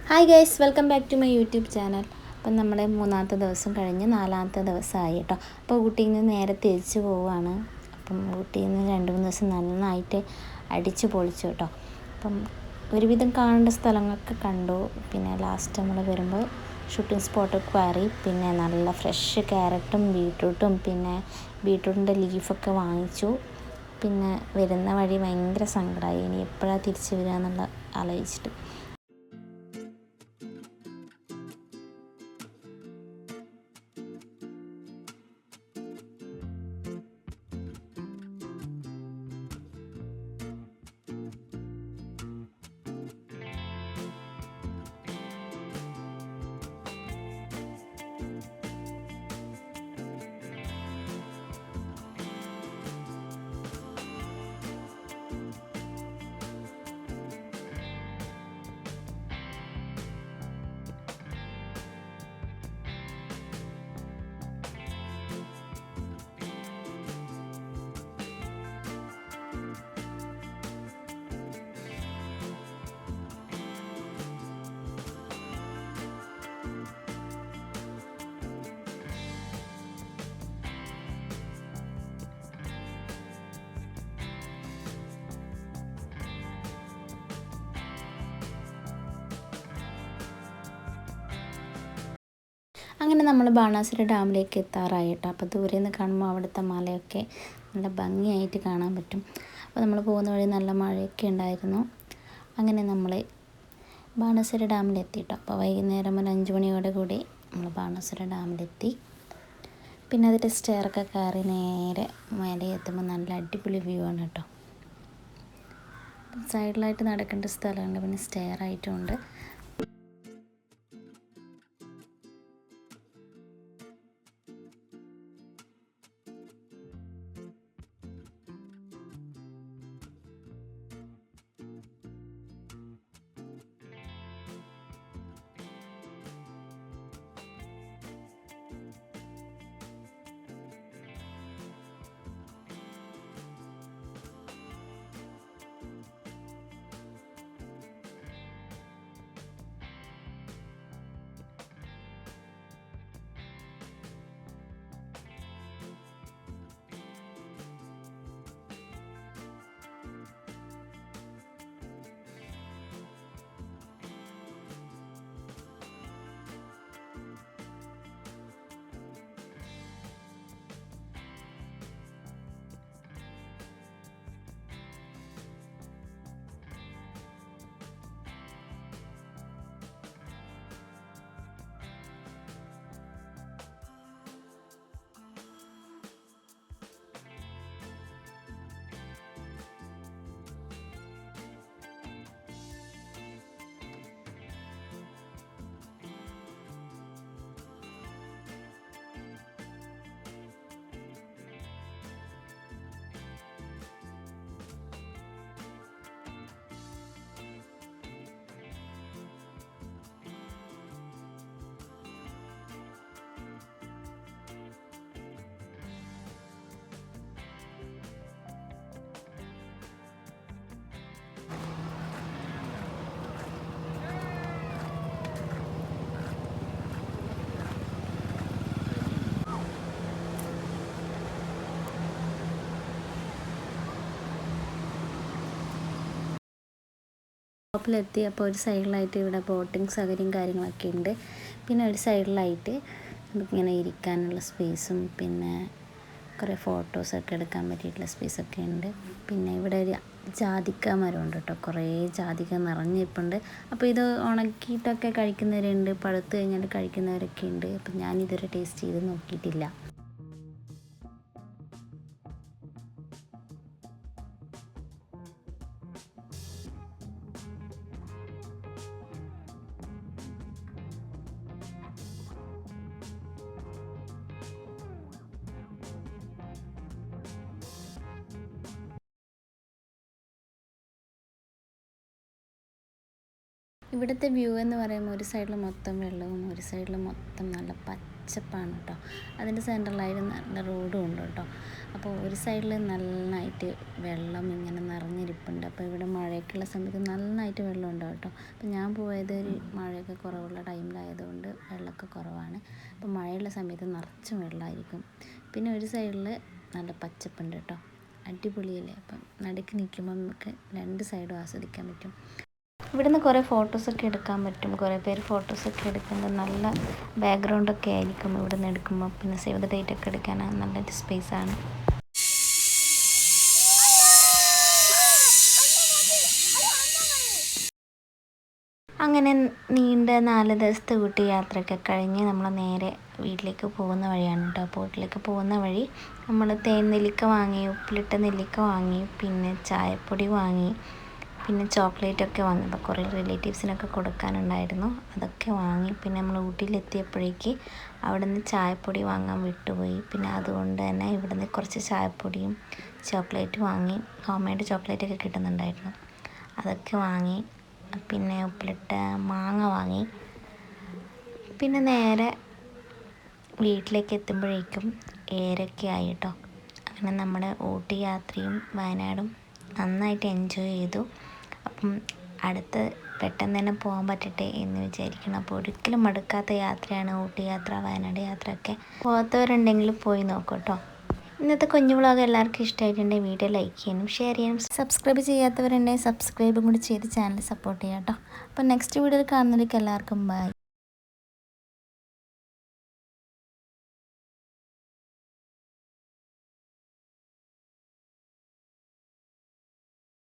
Hi guys, welcome back to my YouTube channel. അപ്പം നമ്മുടെ മൂന്നാമത്തെ ദിവസം കഴിഞ്ഞ് നാലാമത്തെ ദിവസമായി കേട്ടോ. അപ്പോൾ ഊട്ടിയിൽ നിന്ന് നേരെ തിരിച്ച് പോവുകയാണ്. അപ്പം ഊട്ടിയിൽ നിന്ന് 2-3 ദിവസം നന്നായിട്ട് അടിച്ച് പൊളിച്ചു കേട്ടോ. അപ്പം ഒരുവിധം കാണേണ്ട സ്ഥലങ്ങളൊക്കെ കണ്ടു. പിന്നെ ലാസ്റ്റ് നമ്മൾ വരുമ്പോൾ ഷൂട്ടിംഗ് സ്പോട്ടൊക്കെ കയറി. പിന്നെ നല്ല ഫ്രഷ് ക്യാരറ്റും ബീട്രൂട്ടും പിന്നെ ബീട്രൂട്ടിൻ്റെ ലീഫൊക്കെ വാങ്ങിച്ചു. പിന്നെ വരുന്ന വഴി ഭയങ്കര സങ്കടമായി, ഇനി എപ്പോഴാണ് തിരിച്ച് വരിക എന്നുള്ള ആലോചിച്ചിട്ട്. അങ്ങനെ നമ്മൾ ബാണാസുര ഡാമിലേക്ക് എത്താറായി കേട്ടോ. അപ്പോൾ ദൂരെ നിന്ന് കാണുമ്പോൾ അവിടുത്തെ മലയൊക്കെ നല്ല ഭംഗിയായിട്ട് കാണാൻ പറ്റും. അപ്പോൾ നമ്മൾ പോകുന്ന വഴി നല്ല മഴയൊക്കെ ഉണ്ടായിരുന്നു. അങ്ങനെ നമ്മൾ ബാണാസുര ഡാമിലെത്തി കേട്ടോ. അപ്പോൾ വൈകുന്നേരം ഒരു 5 മണിയോടെ കൂടി നമ്മൾ ബാണാസുര ഡാമിലെത്തി. പിന്നെ അതിൻ്റെ സ്റ്റെയറൊക്കെ കയറി നേരെ മേലെ എത്തുമ്പോൾ നല്ല അടിപൊളി വ്യൂ ആണ് കേട്ടോ. സൈഡിലായിട്ട് നടക്കേണ്ട സ്ഥലമുണ്ട്, പിന്നെ സ്റ്റെയർ ആയിട്ടുമുണ്ട്. ടോപ്പിലെത്തി. അപ്പോൾ ഒരു സൈഡിലായിട്ട് ഇവിടെ ബോട്ടിംഗ് സൗകര്യം കാര്യങ്ങളൊക്കെ ഉണ്ട്. പിന്നെ ഒരു സൈഡിലായിട്ട് നമുക്കിങ്ങനെ ഇരിക്കാനുള്ള സ്പേസും പിന്നെ കുറേ ഫോട്ടോസൊക്കെ എടുക്കാൻ പറ്റിയിട്ടുള്ള സ്പേസൊക്കെ ഉണ്ട്. പിന്നെ ഇവിടെ ഒരു ജാതിക്ക മരമുണ്ട് കേട്ടോ. കുറേ ജാതിക്ക നിറഞ്ഞിരിപ്പുണ്ട്. അപ്പോൾ ഇത് ഉണക്കിയിട്ടൊക്കെ കഴിക്കുന്നവരുണ്ട്, പഴുത്ത് കഴിഞ്ഞാൽ കഴിക്കുന്നവരൊക്കെ ഉണ്ട്. അപ്പം ഞാനിതുവരെ ടേസ്റ്റ് ചെയ്ത് നോക്കിയിട്ടില്ല. ഇവിടുത്തെ വ്യൂ എന്ന് പറയുമ്പോൾ ഒരു സൈഡിൽ മൊത്തം വെള്ളവും ഒരു സൈഡിൽ മൊത്തം നല്ല പച്ചപ്പാണ് കേട്ടോ. അതിൻ്റെ സെൻറ്ററിലായിട്ട് നല്ല റോഡും ഉണ്ട് കേട്ടോ. അപ്പോൾ ഒരു സൈഡിൽ നന്നായിട്ട് വെള്ളം ഇങ്ങനെ നിറഞ്ഞിരിപ്പുണ്ട്. അപ്പോൾ ഇവിടെ മഴയൊക്കെയുള്ള സമയത്ത് നന്നായിട്ട് വെള്ളം ഉണ്ടാവും കേട്ടോ. അപ്പം ഞാൻ പോയത് ഒരു മഴയൊക്കെ കുറവുള്ള ടൈമിലായതുകൊണ്ട് വെള്ളമൊക്കെ കുറവാണ്. അപ്പം മഴയുള്ള സമയത്ത് നിറച്ചും വെള്ളമായിരിക്കും. പിന്നെ ഒരു സൈഡിൽ നല്ല പച്ചപ്പുണ്ട് കേട്ടോ, അടിപൊളിയല്ലേ. അപ്പം നടുക്ക് നിൽക്കുമ്പോൾ നമുക്ക് രണ്ട് സൈഡും ആസ്വദിക്കാൻ പറ്റും. ഇവിടുന്ന് കുറേ ഫോട്ടോസൊക്കെ എടുക്കാൻ പറ്റും. കുറേ പേര് ഫോട്ടോസൊക്കെ എടുക്കുന്നത് നല്ല ബാക്ക്ഗ്രൗണ്ടൊക്കെ ആയിരിക്കും ഇവിടെ നിന്ന് എടുക്കുമ്പോൾ. പിന്നെ സേവ് ദ ഡേറ്റ് ഒക്കെ എടുക്കാൻ നല്ലൊരു സ്പേസാണ്. അങ്ങനെ നീണ്ട 4 ദിവസത്തെ ഊട്ടി യാത്രയൊക്കെ കഴിഞ്ഞ് നമ്മൾ നേരെ വീട്ടിലേക്ക് പോകുന്ന വഴിയാണ് കേട്ടോ. അപ്പോൾ വീട്ടിലേക്ക് പോകുന്ന വഴി നമ്മൾ തേൻ നെല്ലിക്ക വാങ്ങി, ഉപ്പിലിട്ട നെല്ലിക്ക വാങ്ങി, പിന്നെ ചായപ്പൊടി വാങ്ങി, പിന്നെ ചോക്ലേറ്റൊക്കെ വാങ്ങി. അപ്പോൾ കുറേ റിലേറ്റീവ്സിനൊക്കെ കൊടുക്കാനുണ്ടായിരുന്നു, അതൊക്കെ വാങ്ങി. പിന്നെ നമ്മൾ ഊട്ടിയിലെത്തിയപ്പോഴേക്ക് അവിടെ നിന്ന് ചായപ്പൊടി വാങ്ങാൻ വിട്ടുപോയി. പിന്നെ അതുകൊണ്ട് തന്നെ ഇവിടെ നിന്ന് കുറച്ച് ചായപ്പൊടിയും ചോക്ലേറ്റ് വാങ്ങി. ഹോം മെയ്ഡ് ചോക്ലേറ്റൊക്കെ കിട്ടുന്നുണ്ടായിരുന്നു, അതൊക്കെ വാങ്ങി. പിന്നെ ഉപ്പിലിട്ട മാങ്ങ വാങ്ങി. പിന്നെ നേരെ വീട്ടിലേക്ക് എത്തുമ്പോഴേക്കും 7:00 ആയി കേട്ടോ. അങ്ങനെ നമ്മുടെ ഊട്ടി യാത്രയും വയനാടും നന്നായിട്ട് എൻജോയ് ചെയ്തു. അപ്പം അടുത്ത് പെട്ടെന്ന് തന്നെ പോകാൻ പറ്റട്ടെ എന്ന് വിചാരിക്കണം. അപ്പോൾ ഒരിക്കലും മടുക്കാത്ത യാത്രയാണ് ഊട്ടി യാത്ര, വയനാട് യാത്രയൊക്കെ. പോകാത്തവരുണ്ടെങ്കിൽ പോയി നോക്കൂ കേട്ടോ. ഇന്നത്തെ കുഞ്ഞു വ്ളോഗ് എല്ലാവർക്കും ഇഷ്ടമായിട്ടുണ്ടെങ്കിൽ വീഡിയോ ലൈക്ക് ചെയ്യാനും ഷെയർ ചെയ്യാനും, സബ്സ്ക്രൈബ് ചെയ്യാത്തവരുണ്ടെങ്കിൽ സബ്സ്ക്രൈബും കൂടി ചെയ്ത് ചാനൽ സപ്പോർട്ട് ചെയ്യാം കേട്ടോ. അപ്പോൾ നെക്സ്റ്റ് വീഡിയോയിൽ കാണുന്നവർക്ക് എല്ലാവർക്കും ബൈ.